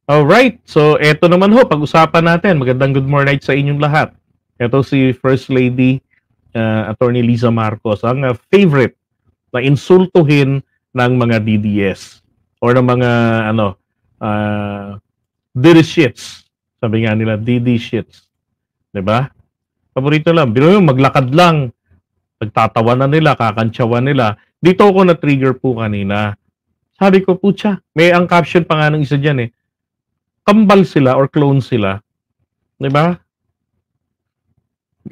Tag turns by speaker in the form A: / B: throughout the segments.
A: Alright, so eto naman ho, pag-usapan natin. Magandang good morning sa inyong lahat. Ito si First Lady Attorney Liza Marcos, ang favorite na insultuhin ng mga DDS or ng mga DD shits. Sabi nga nila, DD shits. 'Di ba? Paborito lang. Biro yung maglakad lang, pagtatawanan nila, kakantsawan nila. Dito ako na-trigger po kanina. Sabi ko, putya, may ang caption pa nga ng isa dyan eh. Kambal sila or clone sila. 'Di ba?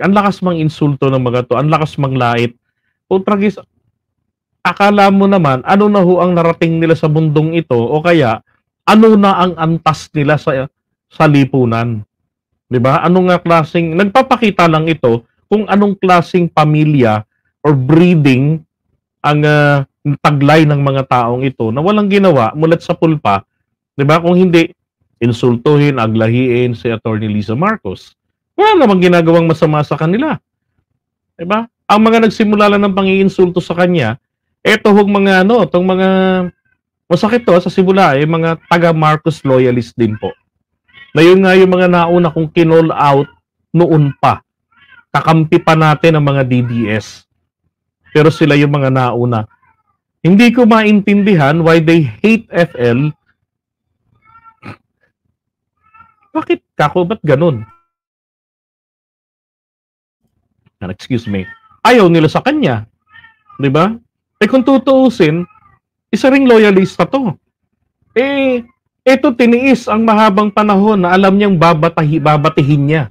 A: Ang lakas mang insulto ng mga to, ang lakas mang lait. Putragis, akala mo naman, ano na ho ang narating nila sa mundong ito o kaya, ano na ang antas nila sa lipunan. 'Di ba? Ano nga klaseng, nagpapakita lang ito kung anong klaseng pamilya or breeding ang taglay ng mga taong ito na walang ginawa mulat sa pulpa. 'Di ba? Kung hindi insultuhin, aglahiin si Attorney Liza Marcos. Wala namang ginagawang masama sa kanila. 'Di ba? Ang mga nagsimula lang ng pangiinsulto sa kanya, eto hong mga tong mga masakit to sa simula, mga taga Marcos loyalist din po. Na yun nga yung mga nauna kong kinall out noon pa. Kakampi pa natin ang mga DDS. Pero sila yung mga nauna. Hindi ko maintindihan why they hate FL. Bakit kako? Ba't ganun? Excuse me. Ayaw nila sa kanya. 'Di ba? Kung tutuusin, isa ring loyalista to. Ito tiniis ang mahabang panahon na alam niyang babatihin niya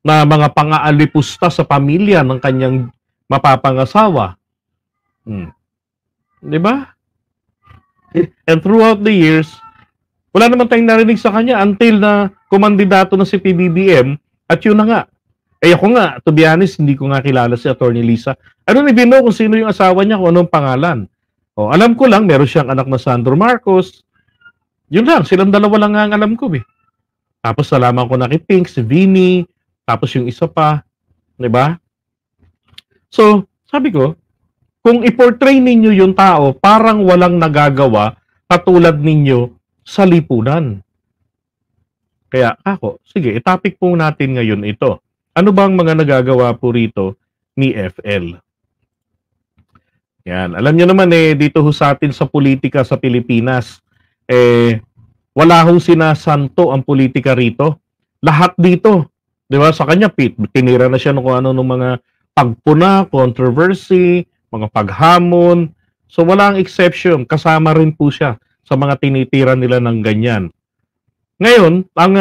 A: na mga pang-aalipusta sa pamilya ng kanyang mapapangasawa. 'Di ba? And throughout the years, wala naman tayong narinig sa kanya until na kumandidato na si PBBM at yun na nga. Ako nga, to be honest, hindi ko nga kilala si Attorney Liza. I don't even know kung sino yung asawa niya, kung anong pangalan. Alam ko lang, meron siyang anak na Sandro Marcos. Yun lang, silang dalawa lang nga ang alam ko eh. Tapos nalaman ko na kay Pink, si Vinny, tapos yung isa pa. 'Di ba? So, sabi ko, kung i-portray ninyo yung tao, parang walang nagagawa katulad ninyo sa lipunan. Kaya ako, sige, i-topic po natin ngayon ito. Ano bang mga nagagawa po rito ni FL? Yan, alam niyo naman dito ho sa atin sa politika sa Pilipinas, wala hong sinasanto ang politika rito. Lahat dito, 'di ba? Sa kanya tinira na siya ng kung ano ng mga pagpuna, controversy, mga paghamon. So walang exception, kasama rin po siya sa mga tinitira nila ng ganyan. Ngayon, ang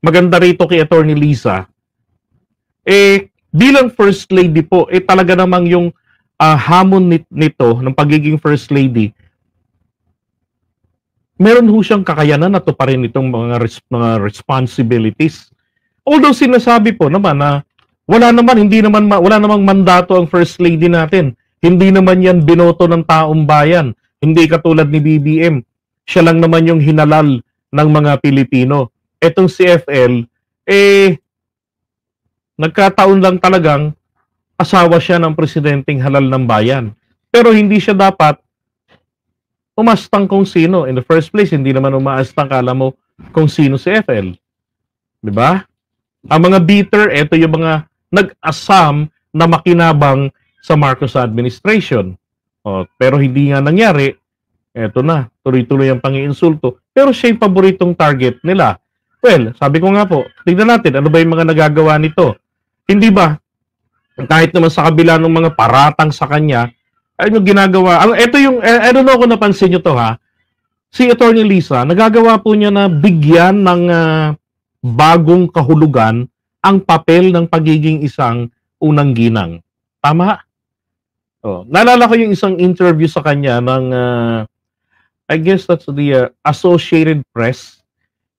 A: maganda rito kay Attorney Liza, bilang First Lady po, talaga namang yung hamon nito, ng pagiging First Lady, meron ho siyang kakayanan na to pa rin itong mga responsibilities. Although sinasabi po naman na wala namang mandato ang First Lady natin. Hindi naman yan binoto ng taong bayan. Hindi katulad ni BBM. Siya lang naman yung hinalal ng mga Pilipino. Etong si FL, nagkataon lang talagang asawa siya ng presidenteng halal ng bayan. Pero hindi siya dapat umastang kung sino. In the first place, hindi naman umaastang kala mo kung sino si FL. 'Di ba? Ang mga bitter, ito yung mga nag-asam na makinabang sa Marcos administration. Pero hindi nga nangyari. Eto na, tuloy-tuloy ang pangiinsulto. Pero siya yung paboritong target nila. Well, sabi ko nga po, tignan natin, ano ba yung mga nagagawa nito? Hindi ba, kahit naman sa kabila ng mga paratang sa kanya, ano ginagawa? Ito yung, I don't know kung napansin nyo to ha, si Attorney Liza, nagagawa po niya na bigyan ng bagong kahulugan ang papel ng pagiging isang unang ginang. Tama? Naalala ko yung isang interview sa kanya ng, I guess that's the Associated Press,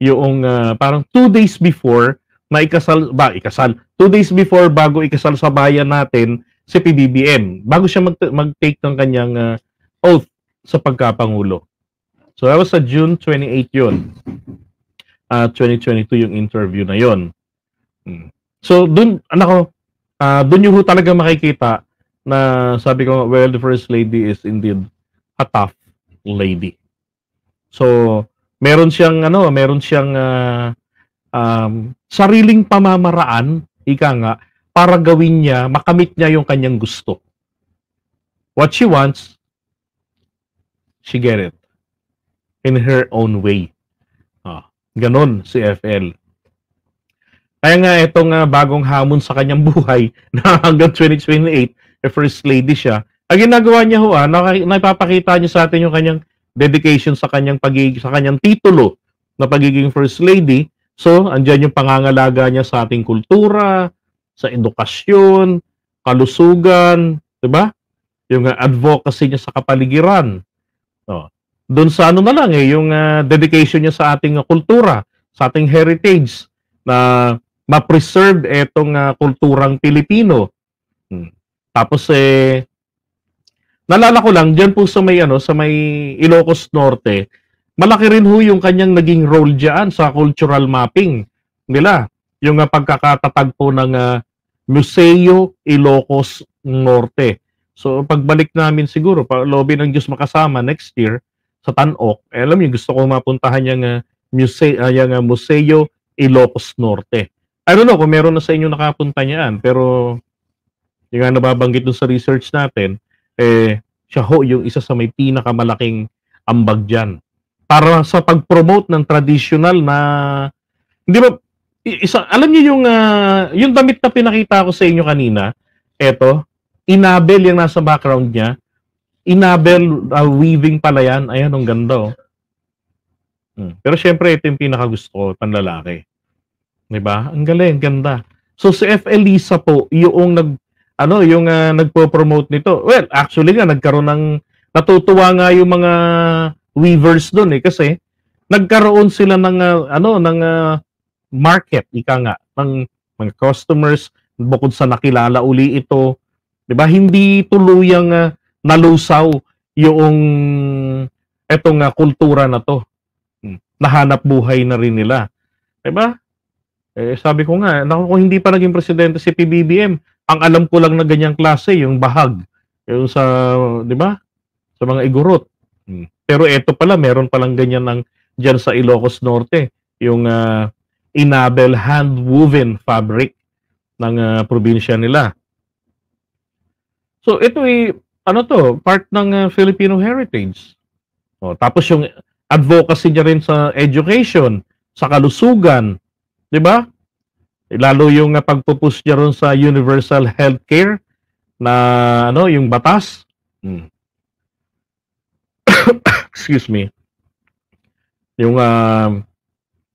A: yung parang 2 days before na 2 days before bago ikasal sa bayan natin si PBBM, bago siya mag-take ng kanyang oath sa pagkapangulo. So that was sa June 28 yun. 2022 yung interview na yon. So dun, dun yung talaga makikita na sabi ko, well, the First Lady is indeed a tough lady. So Meron siyang sariling pamamaraan, ika nga, para gawin niya, makamit niya yung kanyang gusto. What she wants, she get it in her own way. Ganon si FL. Kaya nga itong bagong hamon sa kanyang buhay na hanggang 2028, First Lady siya, ang ginagawa niya napapakita niya sa atin yung kanyang dedication sa kanyang titulo na pagiging First Lady. So, andyan yung pangangalaga niya sa ating kultura, sa edukasyon, kalusugan, di ba? Yung advocacy niya sa kapaligiran. Doon sa na lang yung dedication niya sa ating kultura, sa ating heritage, na ma-preserve etong kulturang Pilipino. Tapos nalala ko lang diyan po sa may Ilocos Norte, malaki rin ho yung kanyang naging role diyan sa cultural mapping nila. Yung pagkakatatag po ng Museo Ilocos Norte. So pagbalik namin siguro, lobby ng Diyos makasama next year sa Tan-Ok, alam niyo gusto ko mapuntahan yung Museo Ilocos Norte. I don't know kung meron na sa inyo nakapunta niyan, pero yung nababanggit dun sa research natin, siya ho yung isa sa may pinakamalaking ambag dyan. Para sa pag-promote ng traditional na, hindi ba, alam niyo yung damit na pinakita ko sa inyo kanina, eto, inabel yung nasa background niya, inabel weaving pala yan, ayan, ang ganda Pero syempre, ito yung pinakagusto ko, panlalaki. Diba? Ang galing, ganda. So si FL Lisa po, yung nagpo-promote nito. Well, actually nga natutuwa nga yung mga weavers doon kasi nagkaroon sila ng market, ika nga, ng mga customers bukod sa nakilala uli ito. 'Di ba? Hindi tuluyang nalusaw yung etong kultura na to. Nahanap buhay na rin nila. 'Di ba? Sabi ko nga, kung hindi pa naging presidente si PBBM, ang alam ko lang na ganyang klase, yung bahag. Yung sa, di ba? Sa mga igurot. Pero eto pala, meron palang ganyan dyan sa Ilocos Norte. Yung inabel hand-woven fabric ng probinsya nila. So ito part ng Filipino heritage. Tapos yung advocacy niya rin sa education, sa kalusugan, 'di ba? Lalo yung pagpupush niya ron sa universal healthcare na yung batas. Excuse me. Yung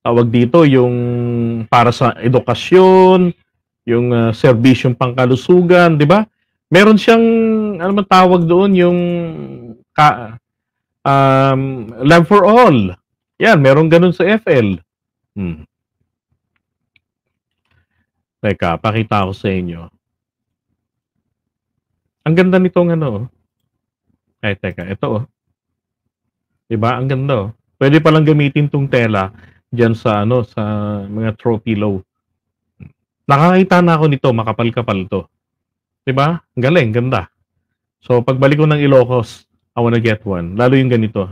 A: tawag dito yung para sa edukasyon, yung serbisyong pangkalusugan, 'di ba? Meron siyang tawag doon yung Love for All. Yan, meron ganun sa FL. Teka, pakita ko sa inyo. Ang ganda nitong teka, ito Diba? Ang ganda Pwede palang gamitin tong tela diyan sa sa mga throw pillow. Nakakita na ako nito, makapal-kapal to. Diba? Ang galing, ganda. So, pagbalik ko ng Ilocos, I wanna get one. Lalo yung ganito.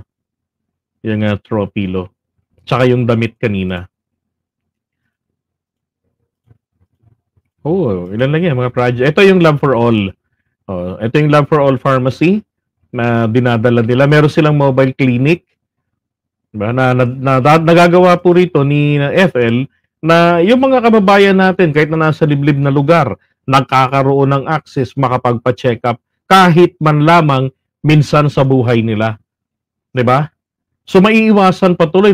A: Yung throw pillow. Tsaka yung damit kanina. Ilan lang yan, mga project. Ito yung Love for All. Ito yung Love for All Pharmacy na dinadala nila. Meron silang mobile clinic. Diba? Nagagawa po rito ni FL na yung mga kababayan natin, kahit na nasa liblib na lugar, nagkakaroon ng access, makapagpa-check up, kahit man lamang minsan sa buhay nila. Diba? So, maiiwasan patuloy,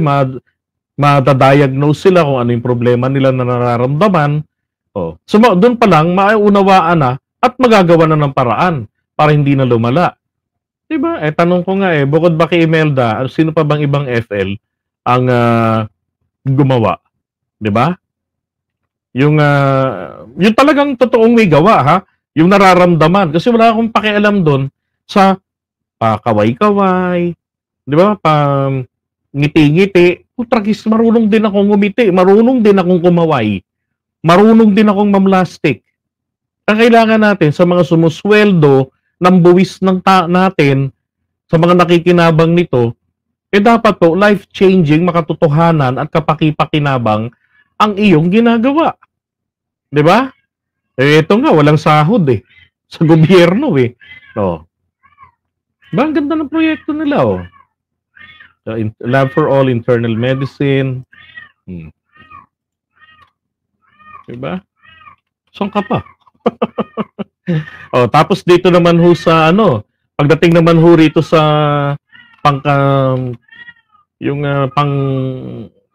A: madadiagnose sila kung ano yung problema nila na nararamdaman. So, doon pa lang, mauunawaan na at magagawa na ng paraan para hindi na lumala. Diba? Tanong ko nga bukod ba kay Imelda, sino pa bang ibang FL ang gumawa? Diba? Yung talagang totoong may gawa, ha? Yung nararamdaman. Kasi wala akong pakialam doon sa pakaway-kaway, diba? Ngiti-ngiti. Tragis, marunong din akong ngumiti. Marunong din akong kumaway. Marunong din akong mamlastik. Ang kailangan natin sa mga sumusweldo ng buwis ng natin, sa mga nakikinabang nito, dapat po life-changing, makatotohanan at kapaki-pakinabang ang iyong ginagawa. 'Di ba? Ito nga walang sahod sa gobyerno Oh. Ba, ang ganda ng proyekto nila Lab for All Internal Medicine. 'Di ba? Saan ka pa? Tapos dito naman ho sa pagdating naman ho rito sa yung pang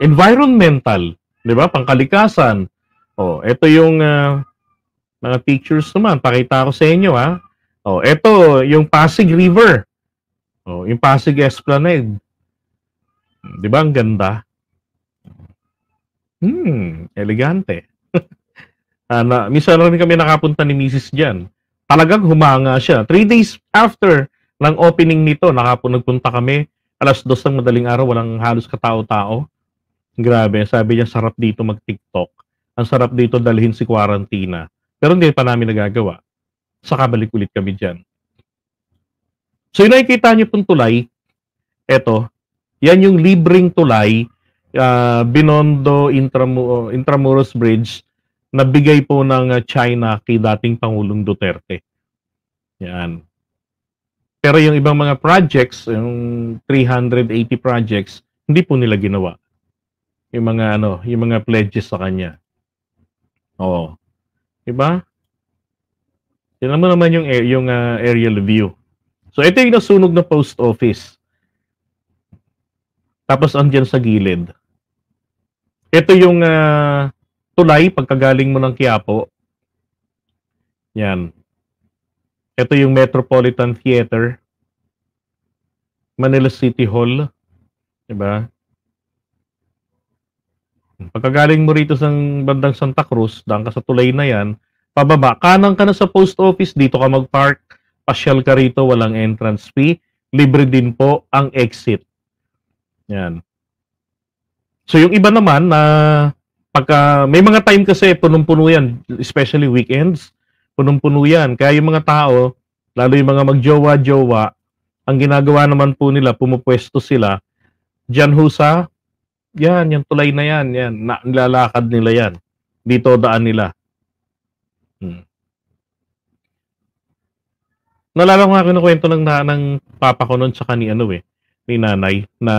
A: environmental, 'di ba? Pangkalikasan. Ito yung mga pictures naman, pakita ko sa inyo ito yung Pasig River. Yung Pasig Esplanade. 'Di ba ang ganda? Elegante. Minsan lang kami nakapunta ni Mrs. diyan. Talagang humanga siya. 3 days after ng opening nito, nagpunta kami. 2:00 ng madaling araw, walang halos katao-tao. Grabe, sabi niya sarap dito mag-TikTok. Ang sarap dito dalhin si Quarantina. Pero hindi pa namin nagagawa. Saka balik ulit kami diyan. So yung nakikita niyo pong tulay, eto, yan yung libreng tulay, Binondo Intramuros Bridge, na bigay po ng China kay dating Pangulong Duterte. Yan. Pero yung ibang mga projects, yung 380 projects, hindi po nila ginawa. Yung mga pledges sa kanya. Diba? Tingnan mo naman yung aerial view. So ito yung nasunog na post office. Tapos andyan sa gilid. Ito yung tulay pagkagaling mo ng Quiapo. Yan. Ito yung Metropolitan Theater. Manila City Hall. Diba? Pagkagaling mo rito sa bandang Santa Cruz, daan ka sa tulay na yan, pababa, kanan ka na sa post office, dito ka mag-park, pasyal ka rito, walang entrance fee, libre din po ang exit. Yan. So yung iba naman na pagka may mga time kasi punong-puno yan, especially weekends, punong-puno yan. Kaya yung mga tao, lalo yung mga magjowa-jowa, ang ginagawa naman po nila, pumupwesto sila diyan ho sa yung tulay na yan, nilalakad nila yan. Dito daan nila. Nalala ko nga kinukwento ng papa ko noon sa ni nanay, na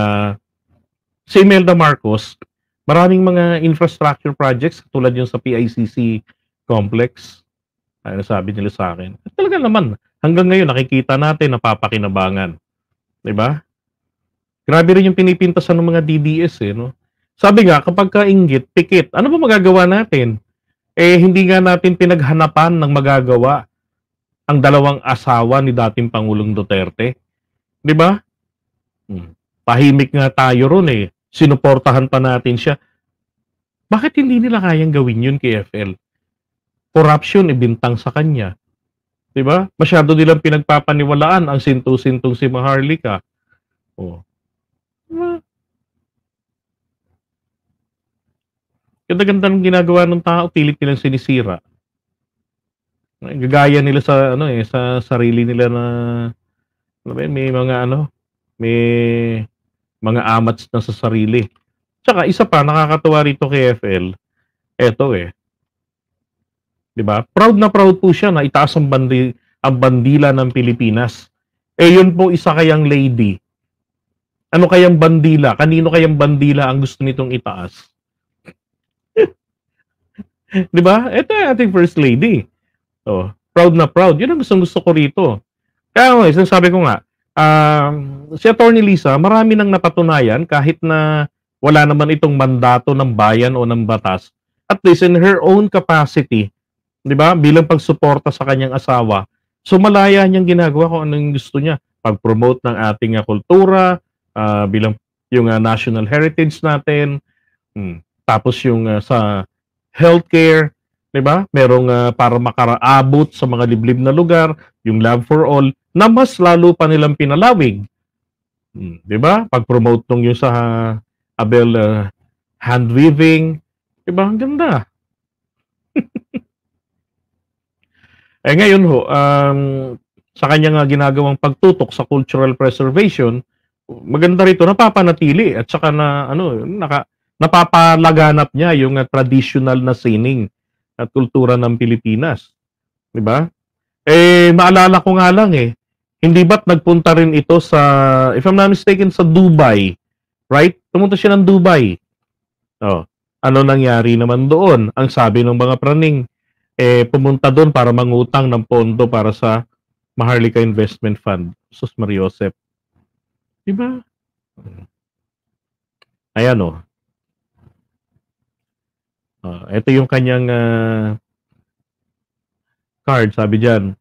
A: si Imelda Marcos, maraming mga infrastructure projects tulad yung sa PICC complex. Ay, nasabi nila sa akin. At talaga naman, hanggang ngayon nakikita natin napapakinabangan. 'Di ba? Grabe rin yung pinipintasan ng mga DDS no. Sabi nga, kapag kainggit, pikit, ano ba magagawa natin? Hindi nga natin pinaghanapan ng magagawa ang dalawang asawa ni dating Pangulong Duterte. 'Di ba? Tahimik nga tayo ron sinuportahan pa natin siya. Bakit hindi nila kayang gawin yun kay FL? Corruption ibintang sa kanya. 'Di ba? Masyado nilang pinagpapaniwalaan ang sintu-sintong si Maharlika. Ganda-ganda ng ginagawa ng tao, pilit nilang sinisira. Gagaya nila sa sa sarili nila na may mga may mga amats na sa sarili. Tsaka isa pa nakakatuwa rito kay FL. Eto 'di ba? Proud na proud po siya na itaas ang bandila ng Pilipinas. Yun po isa kayang lady. Ano kayang bandila? Kanino kayang bandila ang gusto nitong itaas? 'Di ba? Ito yung ating first lady. Proud na proud. Yun ang gusto ko rito. Kaya sinasabi ko nga, si Atty. Lisa, marami nang napatunayan kahit na wala naman itong mandato ng bayan o ng batas. At least in her own capacity, 'di ba? Bilang pagsuporta sa kanyang asawa, sumalaya niyang ginagawa kung anong gusto niya. Pag-promote ng ating kultura, bilang yung national heritage natin. Tapos yung sa healthcare, 'di ba? Merong para makaraabot sa mga liblib na lugar, yung Love for All na mas lalo pa nilang pinalawig. 'Di ba? Pag-promote nung yung sa Abel hand weaving, 'di ba? Ang ganda. Ngayon sa kanyang ginagawang pagtutok sa cultural preservation, maganda rito, napapanatili at saka napapalaganap niya yung traditional na sining at kultura ng Pilipinas. 'Di ba? Maalala ko nga lang hindi ba't nagpunta rin ito sa, if I'm not mistaken, sa Dubai, right? Pumunta siya ng Dubai. Oh, ano nangyari naman doon? Ang sabi ng mga praning, pumunta doon para mangutang ng pondo para sa Maharlika Investment Fund. Sus Mariosep. Diba? Ayan ito yung kanyang card, sabi dyan.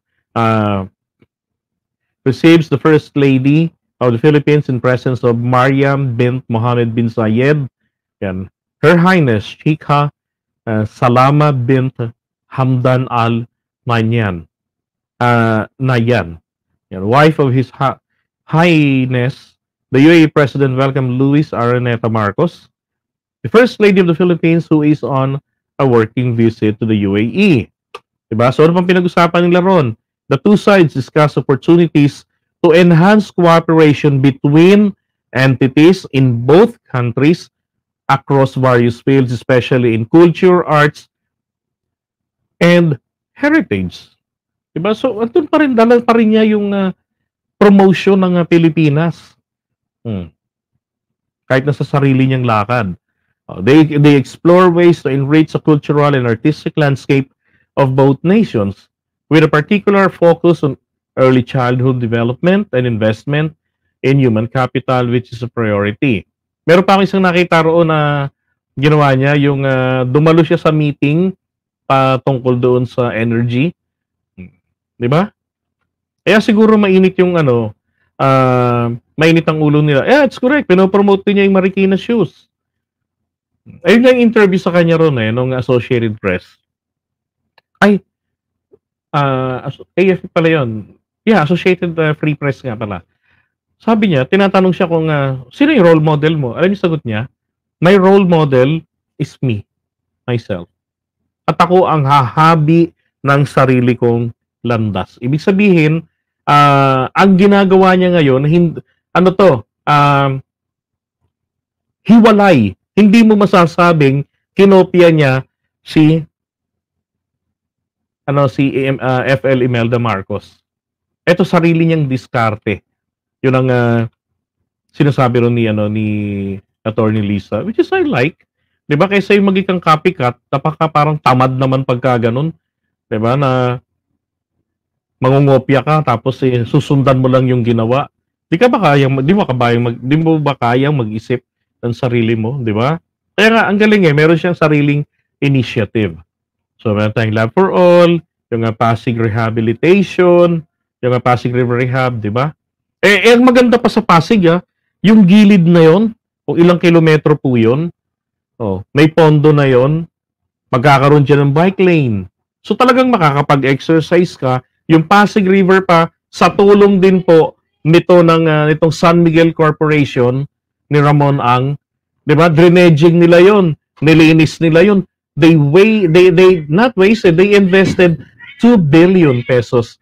A: Receives the First Lady of the Philippines in presence of Mariam bint Mohammed bin Zayed. Yan. Her Highness Sheikha Salama bint Hamdan Al Nahyan. Nahyan. Yan. Wife of His Highness, the UAE President welcomed Luis Araneta Marcos, the First Lady of the Philippines, who is on a working visit to the UAE. Diba? So ano pang pinag-usapan nila ron? The two sides discuss opportunities to enhance cooperation between entities in both countries across various fields, especially in culture, arts, and heritage. Diba? So, andun pa rin, dala pa rin niya yung promotion ng Pilipinas. Kahit nasa sarili niyang lakad. They explore ways to enrich the cultural and artistic landscape of both nations, with a particular focus on early childhood development and investment in human capital, which is a priority. Meron pa akong isang nakita roon na ginawa niya, yung dumalo siya sa meeting tungkol doon sa energy. Di ba? Kaya siguro mainit yung mainit ang ulo nila. Yeah, it's correct. Pinopromote niya yung Marikina shoes. Ayun yung interview sa kanya roon nung Associated Press. AFP pala yun. Yeah, Associated Free Press nga pala. Sabi niya, tinatanong siya kung sino yung role model mo? Alam niyo sagot niya? My role model is me, myself. At ako ang hahabi ng sarili kong landas. Ibig sabihin, ang ginagawa niya ngayon, hiwalay. Hindi mo masasabing kinopya niya si FL Imelda Marcos. Ito sarili niyang diskarte. Yun ang sinasabi ron ni Attorney Lisa, which is I like. 'Di ba? Kaysa yung maging copycat, parang tamad naman pagka ganun. 'Di ba? Na mangungopya ka tapos susundan mo lang yung ginawa. Di mo ba kayang mag-isip ng sarili mo, 'di ba? Kaya nga ang galing meron siyang sariling initiative. So, meron tayong Lab for All, yung Pasig Rehabilitation, yung Pasig River Rehab, di ba? Ang maganda pa sa Pasig, yung gilid na yon, kung ilang kilometro po yun, may pondo na yon, magkakaroon dyan ng bike lane. So, talagang makakapag-exercise ka. Yung Pasig River pa, sa tulong din po nitong San Miguel Corporation ni Ramon Ang, di ba? Drenaging nila yon, nilinis nila yon. They invested 2 billion pesos.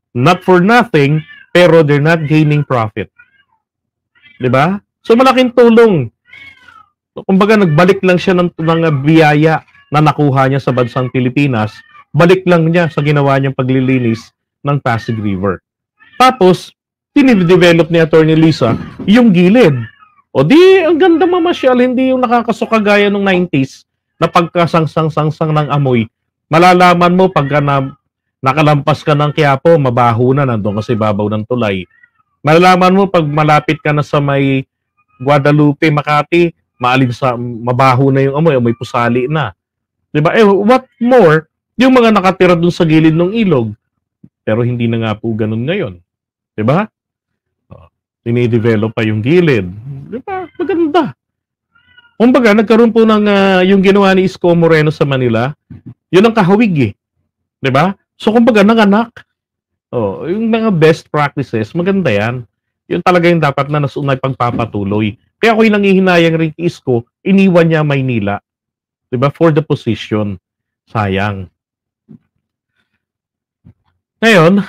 A: Not for nothing, pero they're not gaining profit. 'Di ba? So malaking tulong. Kumbaga nagbalik lang siya ng biyaya na nakuha niya sa bansang Pilipinas. Balik lang niya sa ginawa niyang paglilinis ng Pasig River. Tapos, tinidevelop ni Attorney Lisa yung gilid. O di, ang ganda mamasyal, hindi yung nakakasuka gaya nung 90s na pagkasangsang-sangsang ng amoy. Malalaman mo pagka nakalampas ka ng Quiapo, mabaho na, nandun kasi babaw ng tulay. Malalaman mo pag malapit ka na sa may Guadalupe, Makati, mabaho na yung amoy pusali na. Diba? What more, yung mga nakatira dun sa gilid ng ilog. Pero hindi na nga po ganun ngayon. Diba? Dinidevelop pa yung gilid. Diba? Maganda. Kumbaga, nagkaroon po ng yung ginawa ni Isko Moreno sa Manila, yun ang kahawig Diba? So, kumbaga, nanganak. Yung mga best practices, maganda yan. Yun talaga yung dapat na nasunay pagpapatuloy. Kaya ako'y nangihinayang rin kay Isko, iniwan niya Maynila. Diba? For the position. Sayang. Ngayon,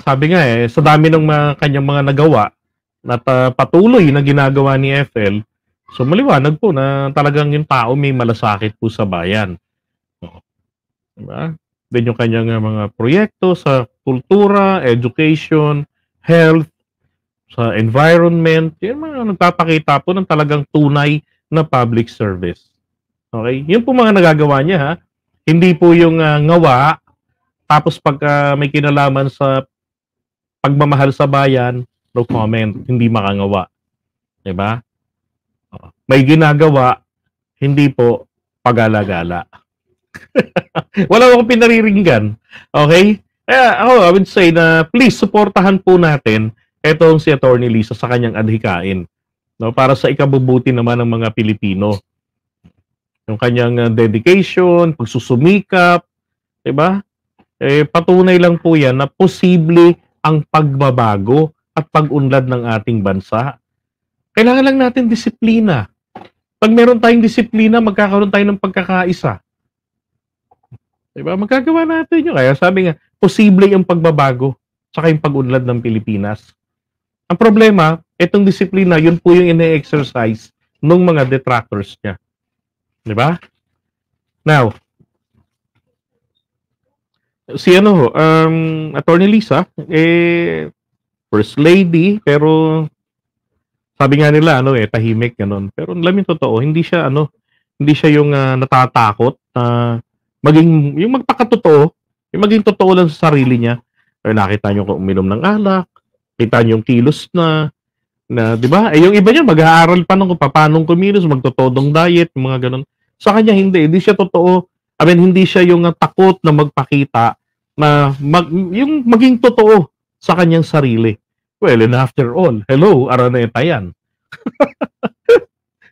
A: sabi nga sa dami ng kanyang mga nagawa, at patuloy na ginagawa ni FL, so maliwanag po na talagang yung tao may malasakit po sa bayan. Diba? Then yung kanyang mga proyekto sa kultura, education, health, sa environment, yung mga nagpapakita po ng talagang tunay na public service. Okay? Yun po mga nagagawa niya, ha? Hindi po yung ngawa, tapos pag may kinalaman sa pagmamahal sa bayan, no comment, hindi makangawa. Diba? May ginagawa, hindi po pagala-gala. Wala akong pinariringgan. Okay? Kaya ako, I would say na please, supportahan po natin etong si Attorney Lisa sa kanyang adhikain. No? Para sa ikabubuti naman ng mga Pilipino. Yung kanyang dedication, pagsusumikap, diba? Patunay lang po yan na posible ang pagbabago at pag-unlad ng ating bansa. Kailangan lang natin disiplina. Pag meron tayong disiplina, magkakaroon tayo ng pagkakaisa. Diba? Magagawa natin yun. Kaya sabi nga, posible yung pagbabago saka yung pag-unlad ng Pilipinas. Ang problema, itong disiplina, yun po yung ine-exercise ng mga detractors niya. Diba? Now, si Attorney Lisa, First Lady, pero sabi nga nila, tahimik, ganun. Pero alam yung totoo, hindi siya yung natatakot na maging, yung magpakatotoo, yung maging totoo lang sa sarili niya. Or nakita nyo kung uminom ng alak, kita nyo yung kilos na di ba? Yung iba niya, mag-aaral pa nung paano kumilos, magtotodong diet, yung mga ganun. Sa kanya, hindi siya totoo. Hindi siya yung takot na magpakita na yung maging totoo sa kanyang sarili. Well, and after all, hello, Araneta yan.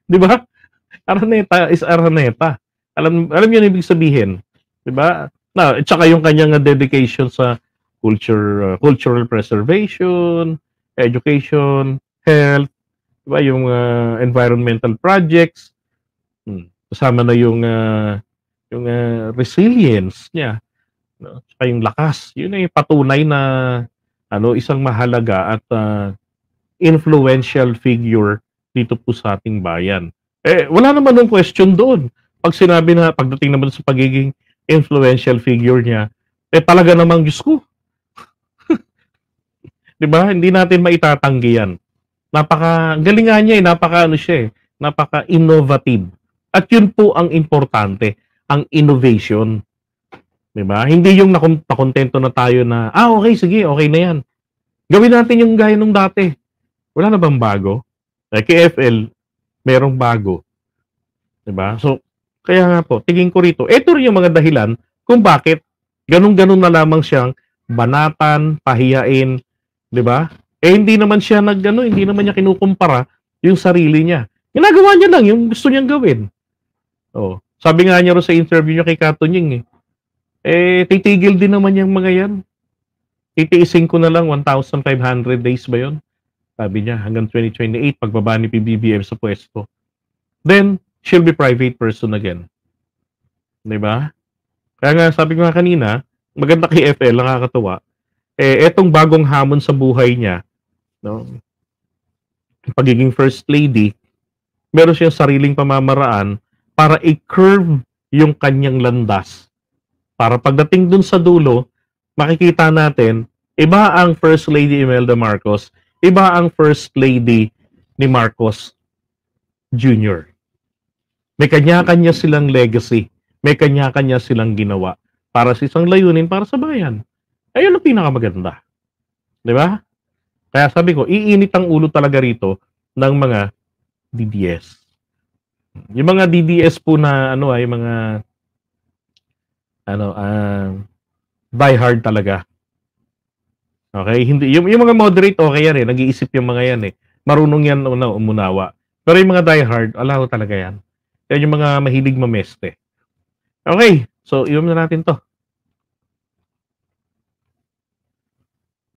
A: Di ba? Araneta is Araneta. Alam niyo ang ibig sabihin. Di ba? Na, tsaka yung kanyang dedication sa cultural preservation, education, health, di ba? Yung environmental projects, kasama na yung resilience niya, no? Tsaka yung lakas. Yun ay patunay na isang mahalaga at influential figure dito po sa ating bayan. Wala naman ng question doon. Pag sinabi na, pagdating naman sa pagiging influential figure niya, talaga namang Diyos ko. Diba? Hindi natin maitatanggi yan. Galingan niya napaka-innovative. At yun po ang importante, ang innovation. Diba? Hindi yung nakontento na tayo na, okay, sige, okay na yan. Gawin natin yung gaya nung dati. Wala na bang bago? Kay FL, merong bago. Diba? So, kaya nga po, tingin ko rito, ito rin yung mga dahilan kung bakit ganun-ganun na lamang siyang banatan, pahiyain, di ba? Hindi naman siya hindi naman niya kinukumpara yung sarili niya. Ginagawa niya lang yung gusto niyang gawin. Sabi nga niya ro sa interview niya kay Kato Nying, titigil din naman yung mga yan. Titiisin ko na lang 1,500 days ba yon? Sabi niya, hanggang 2028, pagbaba ni PBBM sa pwesto. Then, she'll be private person again. Diba? Kaya nga, sabi ko nga kanina, maganda kay FL, nakakatuwa. Etong bagong hamon sa buhay niya, no? Pagiging first lady, meron siyang sariling pamamaraan para i-curve yung kanyang landas. Para pagdating dun sa dulo, makikita natin, iba ang First Lady Imelda Marcos, iba ang First Lady ni Marcos Jr. May kanya-kanya silang legacy. May kanya-kanya silang ginawa para sa isang layunin, para sa bayan. Ayun ang pinakamaganda. Di ba? Kaya sabi ko, iinit ang ulo talaga rito ng mga DDS. Yung mga DDS po na yung mga die hard talaga. Okay? Hindi, yung mga moderate, okay yan nag-iisip yung mga yan Marunong yan umunawa. Pero yung mga die hard, alaw talaga yan. Yan yung mga mahilig mameste. Okay, so iwan na natin to.